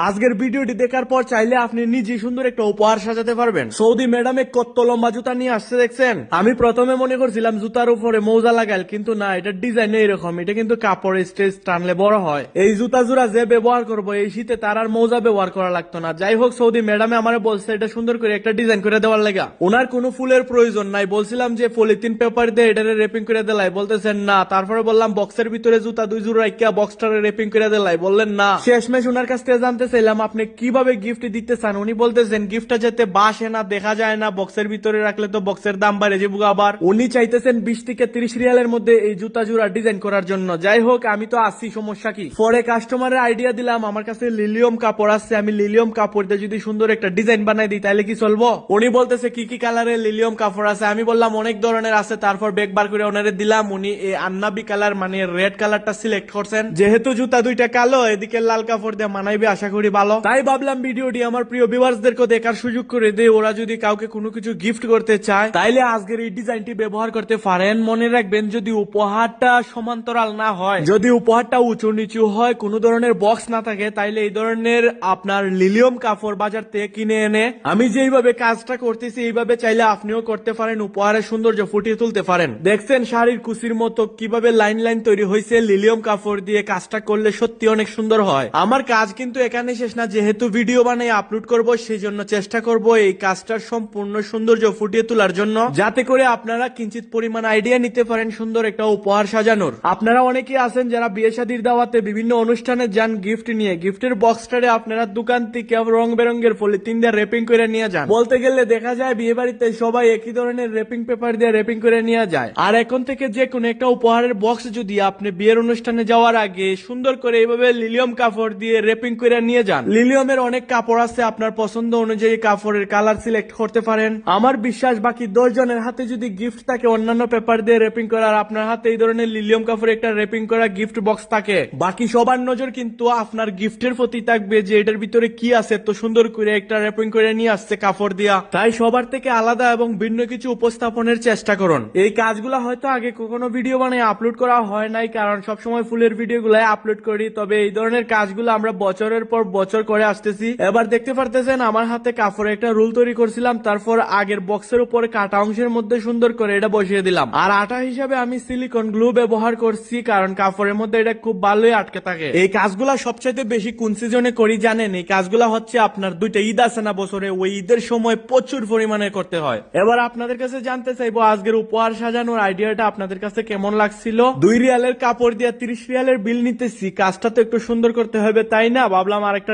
আজকের ভিডিওটি দেখার পর চাইলে আপনি নিজে সুন্দর একটা উপহার সাজাতে পারবেন। সৌদি ম্যাডামে কত লম্বা জুতা নিয়ে আসছে দেখছেন। আমি প্রথমে মনে করছিলাম জুতার উপরে মৌজা লাগাইল, কিন্তু না, এটা ডিজাইন এরকম। এটা কিন্তু কাপড়ের স্টেজ টানলে বড় হয়। এই জুতা জোড়া যে ব্যবহার করবো এই শীতে তার আর মৌজা ব্যবহার করা লাগতো না। যাই হোক, সৌদি ম্যাডামে আমার বলছে এটা সুন্দর করে একটা ডিজাইন করে দেওয়ার লাগা। ওনার কোনো ফুলের প্রয়োজন নাই। বলছিলাম যে পলিথিন পেপার দিয়ে এটারে রেপিং করে দিলাই, বলতেছেন না। তারপরে বললাম বক্সের ভিতরে জুতা দুই জোড়া রাখিয়া বক্সটারে রেপিং করে দিলাই, বললেন না। শেষমেশ ওনার কাছ থেকে জানতে চাইলাম আপনি কিভাবে গিফট দিতে চান। উনি বলতেছেন গিফটটা যাতে বাসে না, দেখা যায় না, বক্সের ভিতরে রাখলে তো বক্সের দাম বাড়ে যাবো। আবার উনি চাইতেছেন 20 থেকে 30 রিয়ালের মধ্যে এই জুতা জোড়া ডিজাইন করার জন্য। যাই হোক, আমি তো আসছি, সমস্যা কি। পরে কাস্টমারের আইডিয়া দিলাম আমার কাছে লিলিয়াম কাপড় আছে, আমি লিলিয়াম কাপড় দিয়ে যদি সুন্দর একটা ডিজাইন বানাই দিই তাহলে কি চলবো। উনি বলতেছে কি কি কালারের লিলিয়াম কাপড় আছে। আমি বললাম অনেক ধরনের আছে। তারপর বেগ বার করে ওনারে দিলাম। উনি এই আন্নাবি কালার মানে রেড কালারটা সিলেক্ট করছেন। যেহেতু জুতা দুইটা কালো, এদিকে লাল কাপড় দিয়ে মানাইবে, আশা করি ভালো। তাই ভাবলাম ভিডিওটি আমার প্রিয় ভিউয়ার্সদেরকে দেখার সুযোগ করে দেই। ওরা যদি কাউকে কোনো কিছু গিফট করতে চায় তাইলে আজকের এই ডিজাইনটি ব্যবহার করতে পারেন। মনে রাখবেন যদি উপহারটা সমান্তরাল না হয়, যদি উপহারটা উঁচু নিচু হয়, কোনো ধরনের বক্স না থাকে, তাইলে এই ধরনের আপনার লিলিয়াম কাপড় বাজার থেকে কিনে এনে আমি যেইভাবে কাজটা করতেছি এইভাবে চাইলে আপনিও করতে পারেন, উপহারের সৌন্দর্য ফুটিয়ে তুলতে পারেন। দেখছেন শাড়ির কুচির মতো কিভাবে লাইন লাইন তৈরি হয়েছে। লিলিয়াম কাপড় দিয়ে কাজটা করলে সত্যি অনেক সুন্দর হয়। আমার কাজ কিন্তু এখানে শেষ না। যেহেতু ভিডিও বানিয়ে আপলোড করব, সেই জন্য চেষ্টা করব এই কাজটার সম্পূর্ণ সৌন্দর্য ফুটিয়ে তোলার জন্য, যাতে করে আপনারা কিঞ্চিত পরিমাণ আইডিয়া নিতে পারেন সুন্দর একটা উপহার সাজানোর। আপনারা অনেকেই আছেন যারা বিয়ে শাদীর দাওয়াতে বিভিন্ন অনুষ্ঠানে যান গিফট নিয়ে, গিফটের বক্সটারে আপনারা দোকান থেকে রং বেরঙের পলিথিন দিয়ে রেপিং করে নিয়ে যান। বলতে গেলে দেখা যায় বিয়ে বাড়িতে সবাই একই ধরনের রেপিং পেপার দিয়ে রেপিং করে নিয়ে যায়। আর এখন থেকে যে কোনো একটা উপহারের বক্স যদি আপনি বিয়ের অনুষ্ঠানে যাওয়ার আগে সুন্দর করে এইভাবে লিলিয়াম কাপড় দিয়ে রেপিং করে নিয়ে যান। লিলিয়ামের অনেক কাপড় আছে, আপনার পছন্দ অনুযায়ী কাপড়ের কালার সিলেক্ট করতে পারেন। আমার বিশ্বাস বাকি 10 জনের হাতে যদি গিফট থাকে অন্যান্য পেপার দিয়ে রেপিং করার, আপনার হাতে এই ধরনের লিলিয়াম কাপড়ে একটা রেপিং করা গিফট বক্স থাকে, বাকি সবার নজর কিন্তু আপনার গিফটের প্রতি থাকবে যে এটার ভিতরে কি আছে। তো সুন্দর করে একটা রেপিং করে নিয়ে আসছে কাপড় দিয়া। তাই সবার থেকে আলাদা এবং ভিন্ন কিছু উপস্থাপনের চেষ্টা করুন। এই কাজগুলা হয়তো আগে কখনো ভিডিও বানিয়ে আপলোড করা হয় নাই, কারণ সবসময় ফুলের ভিডিও গুলাই আপলোড করি। তবে এই ধরনের কাজগুলো আমরা বছরের পর বছর করে আসতেছি। এবার দেখতে পারতেছেন আমার হাতে কাপড়ে একটা রোল তৈরি করছিলাম, তারপর আগের বক্সের উপরে কাটা অংশের মধ্যে সুন্দর করে এটা বসিয়ে দিলাম। আর আটা হিসাবে আমি সিলিকন গ্লু ব্যবহার করছি, কারণ কাপড়ের মধ্যে এটা খুব ভালোই আটকে থাকে। এই কাজগুলা সবচাইতে বেশি কোন সিজনে করি জানেন? এই কাজগুলা হচ্ছে আপনার দুইটা ঈদ আছে না বছরে, ওই ঈদের সময় প্রচুর পরিমাণে করতে হয়। এবার আপনাদের কাছে জানতে চাইবো আজকের উপহার সাজানোর আইডিয়াটা আপনাদের কাছে কেমন লাগছিল। 2 রিয়ালের কাপড় দিয়ে 30 রিয়ালের বিল নিতেছি, কাজটা তো একটু সুন্দর করতে হবে, তাই না? ভাবলাম আরেকটা